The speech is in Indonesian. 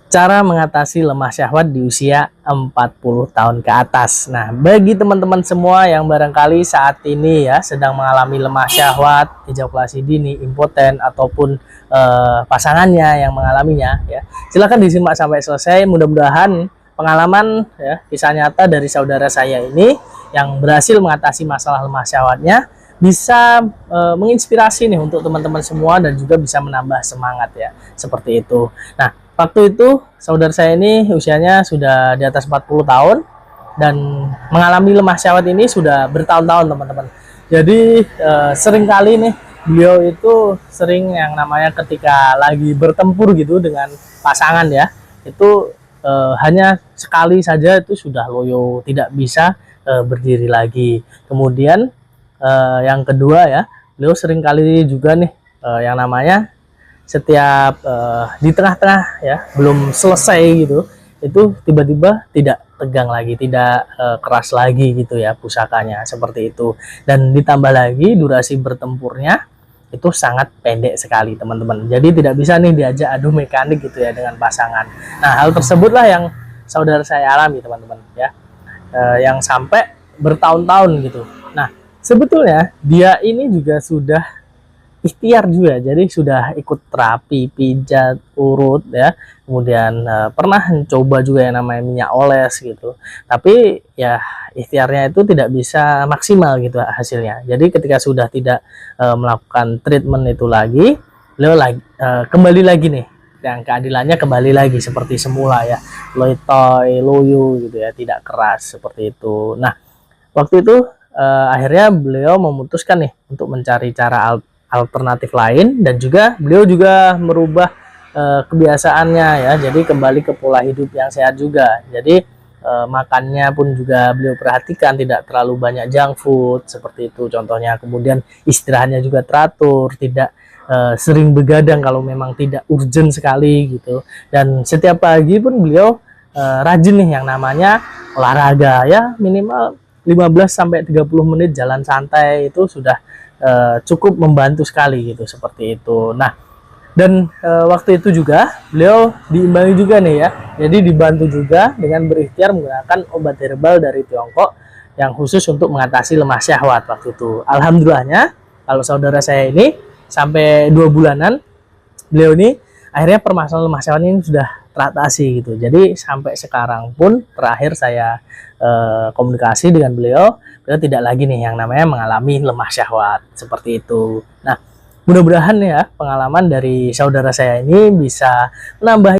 Cara mengatasi lemah syahwat di usia 40 tahun ke atas. Nah, bagi teman-teman semua yang barangkali saat ini ya sedang mengalami lemah syahwat, ejakulasi dini, impoten ataupun pasangannya yang mengalaminya ya. Silakan disimak sampai selesai. Mudah-mudahan pengalaman ya, kisah nyata dari saudara saya ini yang berhasil mengatasi masalah lemah syahwatnya bisa menginspirasi nih untuk teman-teman semua dan juga bisa menambah semangat ya. Seperti itu. Nah, waktu itu saudara saya ini usianya sudah di atas 40 tahun dan mengalami lemah syahwat ini sudah bertahun-tahun teman-teman. Jadi sering kali nih beliau itu sering yang namanya ketika lagi bertempur gitu dengan pasangan ya, itu hanya sekali saja itu sudah loyo, tidak bisa berdiri lagi. Kemudian yang kedua ya, beliau sering kali juga nih yang namanya setiap di tengah-tengah ya belum selesai gitu, itu tiba-tiba tidak tegang lagi, tidak keras lagi gitu ya pusakanya, seperti itu. Dan ditambah lagi durasi bertempurnya itu sangat pendek sekali teman-teman, jadi tidak bisa nih diajak adu mekanik gitu ya dengan pasangan. Nah, hal tersebutlah yang saudara saya alami teman-teman ya, yang sampai bertahun-tahun gitu. Nah, sebetulnya dia ini juga sudah ikhtiar juga, jadi sudah ikut terapi pijat urut ya, kemudian pernah mencoba juga yang namanya minyak oles gitu, tapi ya ikhtiarnya itu tidak bisa maksimal gitu hasilnya. Jadi ketika sudah tidak melakukan treatment itu lagi, beliau lagi kembali lagi nih, yang keadilannya kembali lagi seperti semula ya, loitoy loyo gitu ya, tidak keras seperti itu. Nah, waktu itu akhirnya beliau memutuskan nih untuk mencari cara alternatif lain, dan juga beliau juga merubah kebiasaannya ya, jadi kembali ke pola hidup yang sehat juga. Jadi makannya pun juga beliau perhatikan, tidak terlalu banyak junk food seperti itu contohnya. Kemudian istirahatnya juga teratur, tidak sering begadang kalau memang tidak urgent sekali gitu. Dan setiap pagi pun beliau rajin nih yang namanya olahraga ya, minimal 15 sampai 30 menit jalan santai itu sudah cukup membantu sekali gitu, seperti itu. Nah, dan waktu itu juga beliau diimbangi juga nih ya, jadi dibantu juga dengan berikhtiar menggunakan obat herbal dari Tiongkok yang khusus untuk mengatasi lemah syahwat waktu itu. Alhamdulillahnya kalau saudara saya ini sampai 2 bulanan beliau ini akhirnya permasalahan lemah syahwat ini sudah teratasi gitu. Jadi sampai sekarang pun terakhir saya komunikasi dengan beliau, beliau tidak lagi nih yang namanya mengalami lemah syahwat seperti itu. Nah, mudah-mudahan ya pengalaman dari saudara saya ini bisa menambah